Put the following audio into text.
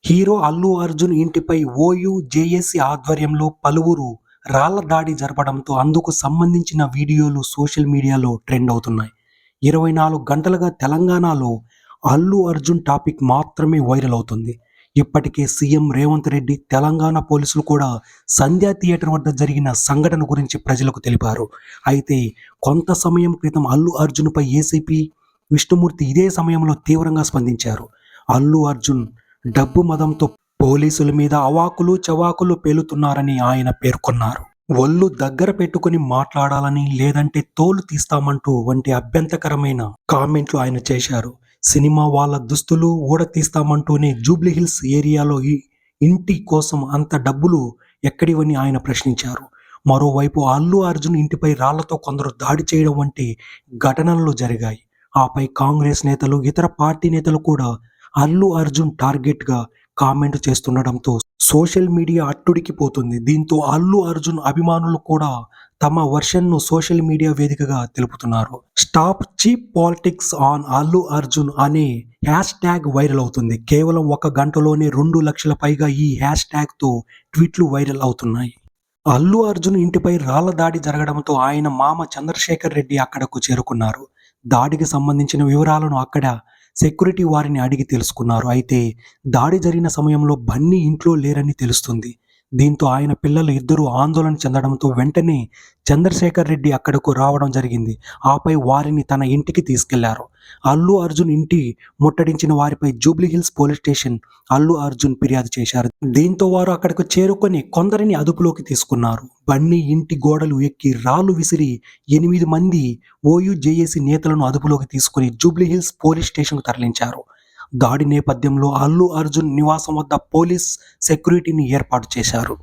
Hero Allu Arjun ఇంటిపై OU JAC ఆధ్వర్యంలో పలువురు రాళ్ల దాడి జరపడంతో అందుకు సంబంధించిన వీడియోలు సోషల్ మీడియాలో ట్రెండ్ అవుతున్నాయి. 24 గంటలుగా తెలంగాణలో అల్లు అర్జున్ టాపిక్ మాత్రమే వైరల్ అవుతుంది. ఇప్పటికే సీఎం రేవంత్ రెడ్డి, తెలంగాణ పోలీసులు కూడా సంధ్యా థియేటర్ వద్ద జరిగిన సంఘటన గురించి ప్రజలకు తెలిపారు. అయితే కొంత సమయం క్రితం అల్లు అర్జున్పై ఏసీపీ విష్ణుమూర్తి ఇదే సమయంలో తీవ్రంగా స్పందించారు. అల్లు అర్జున్ డబ్బు మదంతో పోలీసుల మీద అవాకులు చవాకులు పేలుతున్నారని ఆయన పేర్కొన్నారు. ఒళ్ళు దగ్గర పెట్టుకుని మాట్లాడాలని, లేదంటే తోలు తీస్తామంటూ వంటి అభ్యంతరకరమైన కామెంట్లు ఆయన చేశారు. సినిమా వాళ్ళ దుస్తులు ఊడతీస్తామంటూనే జూబ్లీహిల్స్ ఏరియాలో ఇంటి కోసం అంత డబ్బులు ఎక్కడివని ఆయన ప్రశ్నించారు. మరోవైపు అల్లు అర్జున్ ఇంటిపై రాళ్లతో కొందరు దాడి చేయడం వంటి ఘటనలు జరిగాయి. ఆపై కాంగ్రెస్ నేతలు, ఇతర పార్టీ నేతలు కూడా అల్లు అర్జున్ టార్గెట్గా కామెంట్ చేస్తుండడంతో సోషల్ మీడియా అట్టుడికిపోతుంది. దీంతో అల్లు అర్జున్ అభిమానులు కూడా తమ వర్షన్ను సోషల్ మీడియా వేదికగా తెలుపుతున్నారు. Stop cheap politics on Allu Arjun అనే హ్యాష్ ట్యాగ్ వైరల్ అవుతుంది. కేవలం 1 గంటలోనే 2 లక్షల పైగా ఈ హ్యాష్ ట్యాగ్తో ట్వీట్లు వైరల్ అవుతున్నాయి. అల్లు అర్జున్ ఇంటిపై రాళ్ల దాడి జరగడంతో ఆయన మామ చంద్రశేఖర్ రెడ్డి అక్కడకు చేరుకున్నారు. దాడికి సంబంధించిన వివరాలను అక్కడ సెక్యూరిటీ వారిని అడిగి తెలుసుకున్నారు. అయితే దాడి జరిగిన సమయంలో బన్నీ ఇంట్లో లేరని తెలుస్తుంది. దీంతో ఆయన పిల్లలు ఇద్దరూ ఆందోళన చెందడంతో వెంటనే చంద్రశేఖర్ రెడ్డి అక్కడకు రావడం జరిగింది. ఆపై వారిని తన ఇంటికి తీసుకెళ్లారు. అల్లు అర్జున్ ఇంటి ముట్టడించిన వారిపై జూబ్లీహిల్స్ పోలీస్ స్టేషన్ అల్లు అర్జున్ ఫిర్యాదు చేశారు. దీంతో వారు అక్కడకు చేరుకొని కొందరిని అదుపులోకి తీసుకున్నారు. బన్నీ ఇంటి గోడలు ఎక్కి రాళ్లు విసిరి 8 మంది ఓయూ జేఏసీ నేతలను అదుపులోకి తీసుకుని జూబ్లీహిల్స్ పోలీస్ స్టేషన్కు తరలించారు. దాడి నేపథ్యంలో అల్లు అర్జున్ నివాసం వద్ద పోలీస్ సెక్యూరిటీని ఏర్పాటు చేశారు.